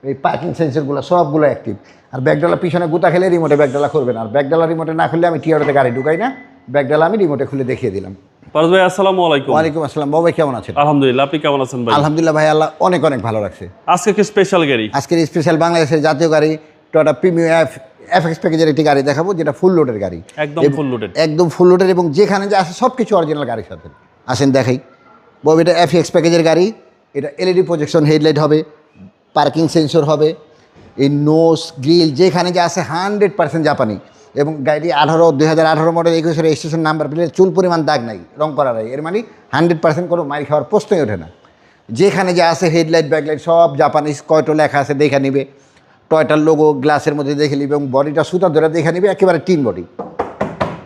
এই পার্কিং সেন্সরগুলো সবগুলো অ্যাক্টিভ। আর ব্যাকডালা পিছনে গুতা খেলে রিমোটে ব্যাকডালা করবে না। আর ব্যাকডালা রিমোটে না খুললে আমি টিয়ারোতে গাড়ি ঢুকাই না, ব্যাকডালা আমি রিমোটে খুলে দেখিয়ে দিলাম। পারস ভাই আসসালামু আলাইকুম। ওয়ালাইকুম আসসালাম। বাবু ভাই কেমন আছেন? আলহামদুলিল্লাহ, আপনি কেমন আছেন ভাই? আলহামদুলিল্লাহ ভাই, আল্লাহ অনেক অনেক ভালো রাখছে। আজকে কি স্পেশাল গাড়ি? আজকের স্পেশাল বাংলাদেশের জাতীয় গাড়ি টয়োটা প্রিমিয়াম এফএক্স প্যাকেজের একটি গাড়ি দেখাবো, যেটা ফুল লোডের গাড়ি। একদম ফুল লোডেড। একদম ফুল লোডের, এবং যেখানে যে আছে সব কিছু অরিজিনাল গাড়ির সাথে। আসেন দেখাই। বাবু এটা এফএক্স প্যাকেজের গাড়ি। এটা এলইডি প্রজেকশন হেডলাইট হবে, পার্কিং সেন্সর হবে, এই নোজ গ্রিল যেখানে যে আছে 100% জাপানি। এবং গাড়ি 2018 মডেল 21 রেজিস্ট্রেশন নাম্বার প্লেট, চুল পরিমাণ দাগ নাই, রং করা নাই। এর মানে 100% কোনো মাইল খাওয়ার প্রশ্নই ওঠে না। যেখানে যে আছে হেডলাইট ব্যাকলাইট সব জাপানিজ, কয়টো লেখা আছে দেখে নিবে, টয়টার লোগো গ্লাসের মধ্যে দেখে নিবে, এবং বডিটা সুতা ধরে দেখে নিবে, একেবারে টিন বডি,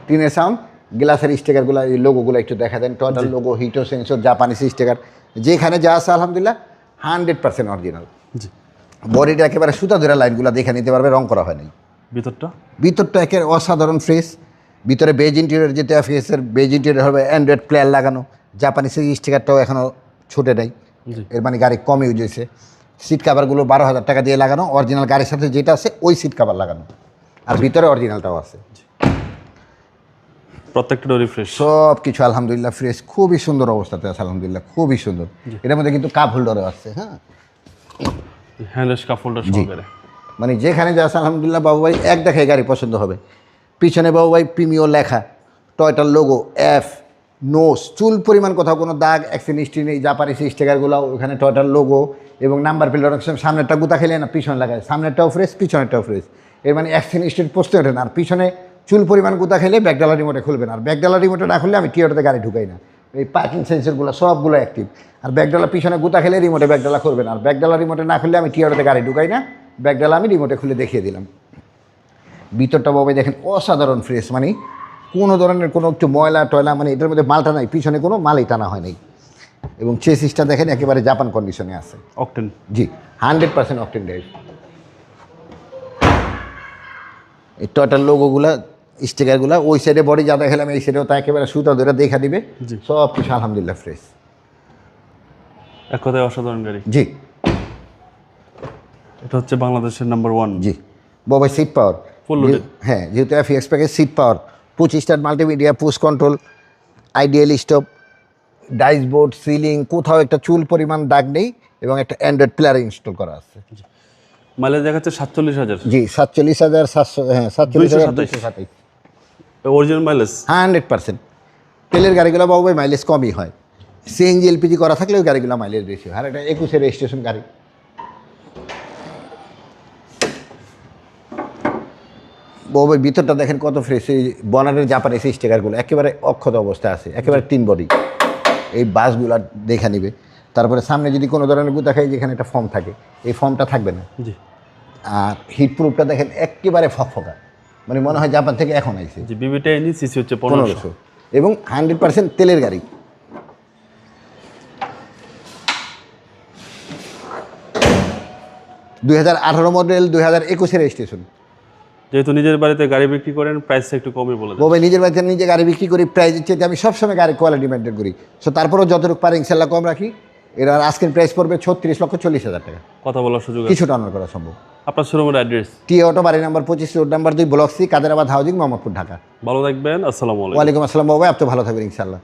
টিনের সাউন্ড, গ্লাসের স্টিকারগুলো, এই লোগোগুলো একটু দেখা দেন। টয়টার লোগো, হিটো সেন্সর, জাপানিজ স্টিকার, যেখানে যা আছে আলহামদুলিল্লাহ 100% অরিজিনাল। বডিটা একেবারে সুতা ধরে লাইনগুলো দেখে নিতে পারবে, রং করা হয় নাই। ভিতরটা একেবারে অসাধারণ ফ্রেশ। ভিতরে বেজ ইন্টেরিয়র, যেটা ফেসের বেজ ইন্টেরিয়র হবে, অ্যান্ড্রয়েড প্লেয়ার লাগানো, জাপানিজের স্টিকারটাও এখনও ছুটে নেই। এর মানে গাড়ি কম ইউজ হয়েছে। সিট কাভারগুলো 12,000 টাকা দিয়ে লাগানো, অরিজিনাল গাড়ির সাথে যেটা আছে ওই সিট কাভার লাগানো, আর ভিতরে অরিজিনালটাও আছে। প্রত্যেকটা ডোরি ফ্রেশ, সব কিছু আলহামদুলিল্লাহ ফ্রেশ, খুবই সুন্দর অবস্থাতে আছে আলহামদুলিল্লাহ, খুবই সুন্দর। এটার মধ্যে কিন্তু কাপ হোল্ডারও আছে। হ্যাঁ, হ্যান্ডলেস কাপ হোল্ডার সহকারে, মানে যেখানে যা আছে আলহামদুলিল্লাহ। বাবু ভাই এক দেখায় গাড়ি পছন্দ হবে। পিছনে বাবু ভাই প্রিমিয়র লেখা, টয়টার লোগো, এফ, নোস, চুল পরিমাণ কোথাও কোনো দাগ অ্যাক্সিডেন্ট হিস্ট্রি নেই। জাপানিজ স্টিকারগুলো ওখানে টয়টার লোগো এবং নাম্বার প্লেট। অনেক সময় সামনেরটা গুতা খেলে না, পিছনে লাগায়, সামনেরটাও ফ্রেশ, পিছনেরটাও ফ্রেশ। এর মানে অ্যাক্সিডেন্ট হিস্ট্রির প্রশ্ন ওঠে না। আর পিছনে চুল পরিমাণ গুতা খেলে ব্যাকডালা রিমোটে খুলবে না। আর ব্যাকডালা রিমোটে না খুললে আমি টিয়ারোতে গাড়ি ঢুকাই না। এই পার্কিং সেন্সরগুলো সবগুলো অ্যাক্টিভ। আর ব্যাকডালা পিছনে গুতা খেলে রিমোটে ব্যাকডালা করবে না। আর ব্যাকডালা রিমোটে না খুললে আমি টিয়ারোতে গাড়ি ঢুকাই না, ব্যাকডালা আমি রিমোটে খুলে দেখিয়ে দিলাম। ভিতরটা বাবা দেখেন অসাধারণ ফ্রেশ, মানে কোনো ধরনের কোনো একটু ময়লা টয়লা, মানে এটার মধ্যে মালটা নাই, পিছনে কোনো মালই টানা হয় নাই। এবং চেসিসটা দেখেন একেবারে জাপান কন্ডিশনে আছে। অকটেন, জি 100% অকটেন ড্রাইভ। এই টয়টার লোগোগুলা, স্টিকারগুলা, ওই সাইডে বডি যা দেখালাম এই সাইডেও তা একেবারে সুতা ধরে দেখা দিবে। সব কিছু আলহামদুলিল্লাহ ফ্রেশ, এক কথায় অসাধারণ গাড়ি। জি, এটা হচ্ছে বাংলাদেশের নাম্বার 1। জি বাবা, সিট পাওয়ার ফুল লোডেড। হ্যাঁ, যেহেতু FX package, seat power, 25 star multimedia, push control, ideal stop, dice board, ceiling, কোথাও একটা চুল পরিমাণ দাগ নেই, এবং একটা অ্যান্ড্রয়েড প্লেয়ার ইনস্টল করা আছে। মাইলেজ দেখাচ্ছে 47,000। জি 47,700, হ্যাঁ 47,227। Original mileage 100%। তেলের গাড়িগুলো বাবু ভাই মাইলেজ কমই হয়। সিএনজি এলপিজি করা থাকলে ওই গাড়িগুলো মাইলেজ বেশি হয়। আর এটা 21 রেজিস্ট্রেশন গাড়ি। বাবু ভাই ভিতরটা দেখেন কত ফ্রেশ। এই বনারের জাপানিজ স্টিকারগুলো একেবারে অক্ষত অবস্থায় আছে, একেবারে টিন বডি। এই বাসগুলো দেখে নিবে। তারপরে সামনে যদি কোনো ধরনের গুতা খাই, যেখানে একটা ফর্ম থাকে, এই ফর্মটা থাকবে না। জি। আর হিট প্রুফটা দেখেন একেবারে ফকফকা, মানে মনে হয় জাপান থেকে এখন আইছে। জি, বিবিটা এনি সিসি হচ্ছে 1500, এবং 100% তেলের গাড়ি। Model 2021 registration. যেহেতু নিজের বাড়িতে গাড়ি বিক্রি করেন, প্রাইসটা একটু কমই বলে দেন। বাবা নিজের বাড়িতে নিজে গাড়ি বিক্রি করি, প্রাইসের চেয়ে আমি সবসময় গাড়ি কোয়ালিটি মেনটেন করি। সো তারপরেও যতটুকু পারি ইনশাল্লাহ কম রাখি। এর আজকের প্রাইস পড়বে 36,40,000 টাকা। কথা বলার সুযোগ আছে, কিছুটা অনার করা সম্ভব। আপনার শোরুমের অ্যাড্রেস? টি অটো, বাড়ি number 25, road number 2, block C, Kaderabad housing, Mohammadpur, Dhaka. ভালো থাকবেন। আসসালামু আলাইকুম। ওয়ালাইকুম আসসালাম বাবা, আপনি ভালো থাকবেন ইনশাল্লাহ।